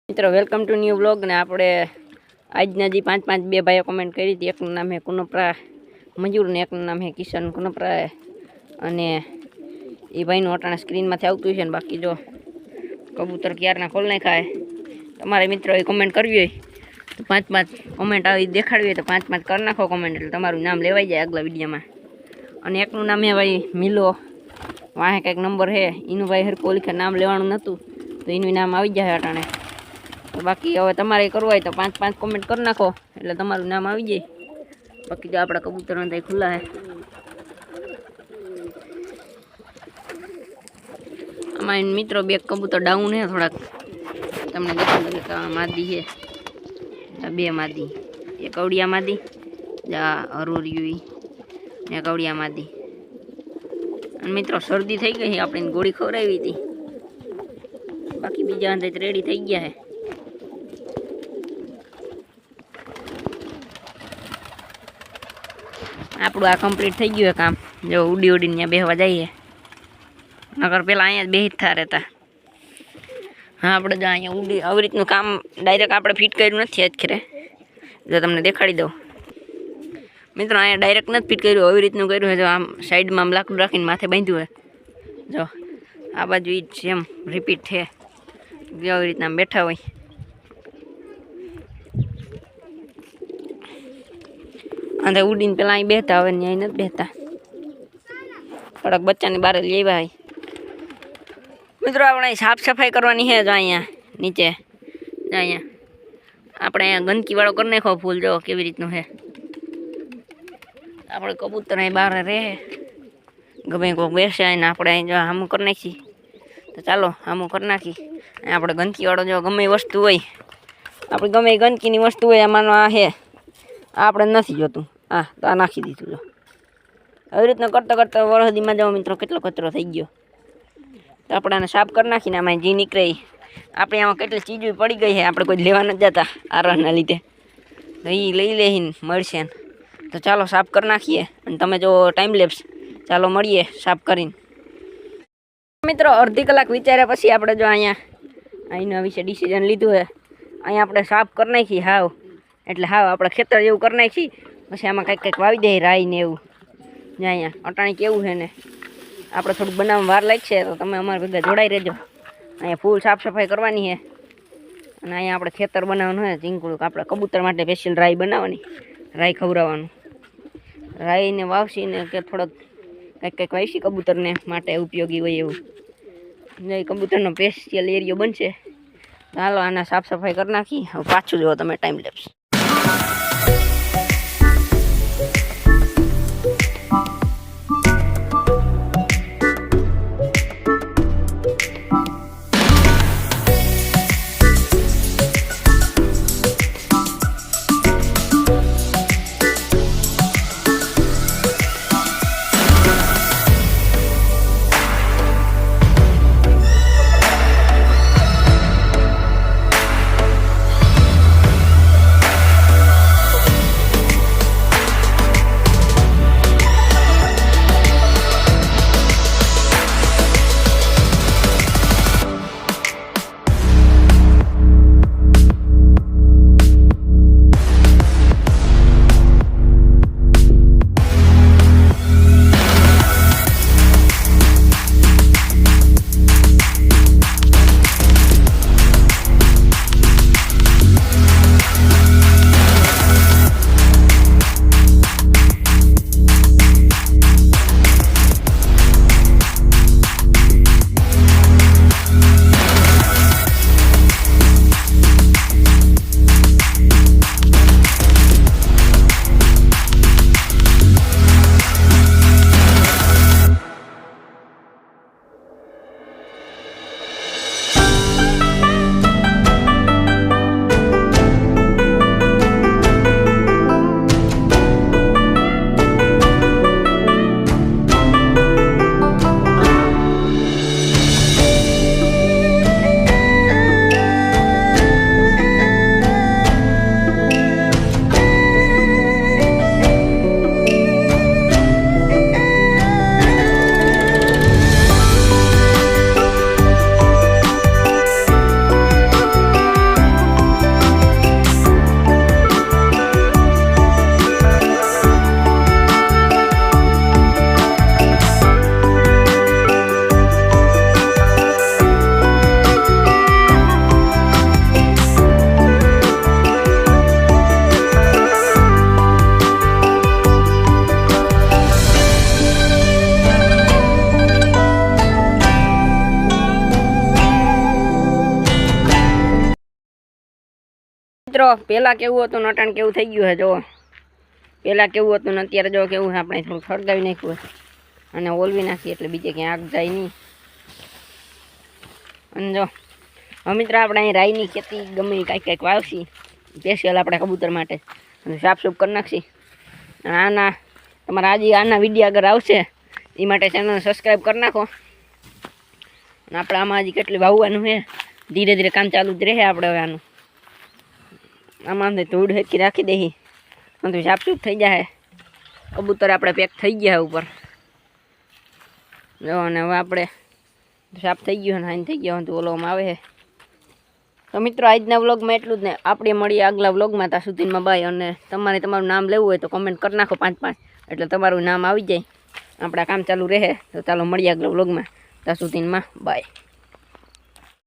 મિત્રો welcome to new blog ને આપણે આજના જે 5 ભાઈઓ કમેન્ટ કરી હતી. એકનું નામ હે કુનપ્રા મંજૂર ને એકનું નામ હે કિશન કુનપ્રા અને એ ભાઈનું અટાણા સ્ક્રીનમાંથી આવતું છે ને બાકી જો કબૂતર ક્યારના ખોલ નાખાય. તમારે મિત્રોએ કમેન્ટ કરવી હોય તો 5 કમેન્ટ આવી દેખાડવી હોય તો 5 કરી નાખો કમેન્ટ એટલે તમારું નામ લેવાઈ જાય આગલા વિડીયોમાં. અને એકનું નામ હે ભાઈ મિલો વાહે કંઈક નંબર હે એનું ભાઈ હરખું ઓળખે નામ લેવાનું નહોતું તો એનું નામ આવી જાય અટાણે. બાકી હવે તમારે કરવું હોય તો 5 કોમેન્ટ કરી નાખો એટલે તમારું નામ આવી જાય. બાકી જો આપણા કબૂતર ત્યાં ખુલ્લા હે. આમાં મિત્રો બે કબૂતર ડાઉન હે થોડાક તમને દેખાડું કે માદી છે. બે માદી એક કવડિયા માદી જા હરુરિયું ને કવડિયા માદી. અને મિત્રો શરદી થઈ ગઈ આપણે ગોળી ખવડાવી હતી. બાકી બીજા અંદર રેડી થઈ ગયા હે. આપણું આ કમ્પ્લીટ થઈ ગયું કામ. જો ઉડી ઉડીને ત્યાં બેહવા જઈએ નગર પેલા અહીંયા જ બેહી થા રહેતા. હા આપણે જો અહીંયા ઉડી આવી રીતનું કામ ડાયરેક્ટ આપણે ફિટ કર્યું નથી આજ ખેરે. જો તમને દેખાડી દઉં મિત્રો અહીંયા ડાયરેક્ટ નથી ફિટ કર્યું આવી રીતનું કર્યું છે. જો આમ સાઈડમાં આમ લાકડું રાખીને માથે બાંધ્યું હોય. જો આ બાજુ એ જ સેમ રિપીટ છે. આવી રીતના બેઠા હોય. અને ઉડીને પેલા અહીં બેહતા હવે ત્યાં નથી બેહતા. થોડાક બચ્ચાની બહાર લઈ આવ્યા. મિત્રો આપણે સાફ સફાઈ કરવાની છે. જો અહીંયા નીચે અહીંયા આપણે અહીંયા ગંદકીવાળો કરી નાખો ફૂલ. જો કેવી રીતનું છે. આપણે કબૂતર અહીં બહાર રહે ગમે કોઈક બેસે ને આપણે અહીં જો આમું કરી નાખીએ તો ચાલો આમું કરી નાખી. આપણે ગંદકીવાળો જો ગમે વસ્તુ હોય આપણે ગમે ગંદકીની વસ્તુ હોય આમાંનો આ છે આપણે નથી જોતું. હા તો આ નાખી દીધું. જો આવી રીતના કરતાં કરતાં વરસદીમાં જાઓ મિત્રો કેટલો કચરો થઈ ગયો. તો આપણે આને સાફ કરી નાખીને આમાં જે નીકળે આપણે આમાં કેટલી ચીજો પડી ગઈ છે આપણે કોઈ લેવા નથી જતા આરાના લીધે તો એ લઈ લઈને મળશે. તો ચાલો સાફ કરી નાખીએ અને તમે જો ટાઈમ લેપ્સ ચાલો મળીએ સાફ કરીને. મિત્રો અડધી કલાક વિચાર્યા પછી આપણે જો અહીંના વિશે ડિસિઝન લીધું છે. અહીંયા આપણે સાફ કરી નાખી હાવ એટલે હાવ આપણે ખેતર જેવું કરી નાખી. પછી આમાં કંઈક વાવી દે રાઈ ને એવું. જ્યાં અહીંયા અટાણી કેવું છે ને આપણે થોડુંક બનાવવામાં વાર લાગશે તો તમે અમારા ભેગા જોડાઈ રહેજો. અહીંયા ફૂલ સાફ સફાઈ કરવાની છે અને અહીંયા આપણે ખેતર બનાવવાનું હોય ચીંકુડું આપણે કબૂતર માટે સ્પેશિયલ રાઈ બનાવવાની રાઈ ખવડાવવાનું. રાઈને વાવશીને કે થોડોક કંઈક વાવીશી કબૂતરને માટે ઉપયોગી હોય એવું. જે કબૂતરનો સ્પેશિયલ એરિયો બનશે. ચાલો આના સાફ સફાઈ કરી નાખી. હવે પાછું જુઓ તમે ટાઈમ લેપ્સ. મિત્રો પહેલાં કેવું હતું નટાણ કેવું થઈ ગયું છે જો. પહેલાં કેવું હતું ને અત્યારે જો કેવું છે, આપણે થોડું સળગાવી નાખ્યું હોય અને ઓલવી નાખીએ એટલે બીજે ક્યાંય આગ જાય નહીં. અને જો હવે મિત્રો આપણે અહીં રાઈની ખેતી ગમે કાંઈક વાવશી સ્પેશિયલ આપણે કબૂતર માટે અને સાફ સૂફ કરી નાખશી. અને આના તમારા આજે આના વિડીયો આગળ આવશે એ માટે ચેનલ સબસ્ક્રાઈબ કરી નાખો. અને આપણે આમાં હજી કેટલી વાવવાનું છે, ધીરે ધીરે કામ ચાલુ જ રહે. આપણે હવે આનું આમાં ધૂળ હેકી રાખી દઈએ બધું સાફ સૂફ થઈ જાય. કબૂતર આપણે પેક થઈ ગયા ઉપર જો. અને હવે આપણે સાફ થઈ ગયું ને હાઈન થઈ ગયા તો ઓલોમાં આવે છે. તો મિત્રો આજના વ્લોગમાં એટલું જ ને. આપણે મળીએ આગલા વ્લોગમાં. ત્યાં સુધીમાં બાય. અને તમારે તમારું નામ લેવું હોય તો કમેન્ટ કરી નાખો 5 એટલે તમારું નામ આવી જાય. આપણા કામ ચાલુ રહે. તો ચાલો મળીએ આગલા વ્લોગમાં. ત્યાં સુધીમાં બાય.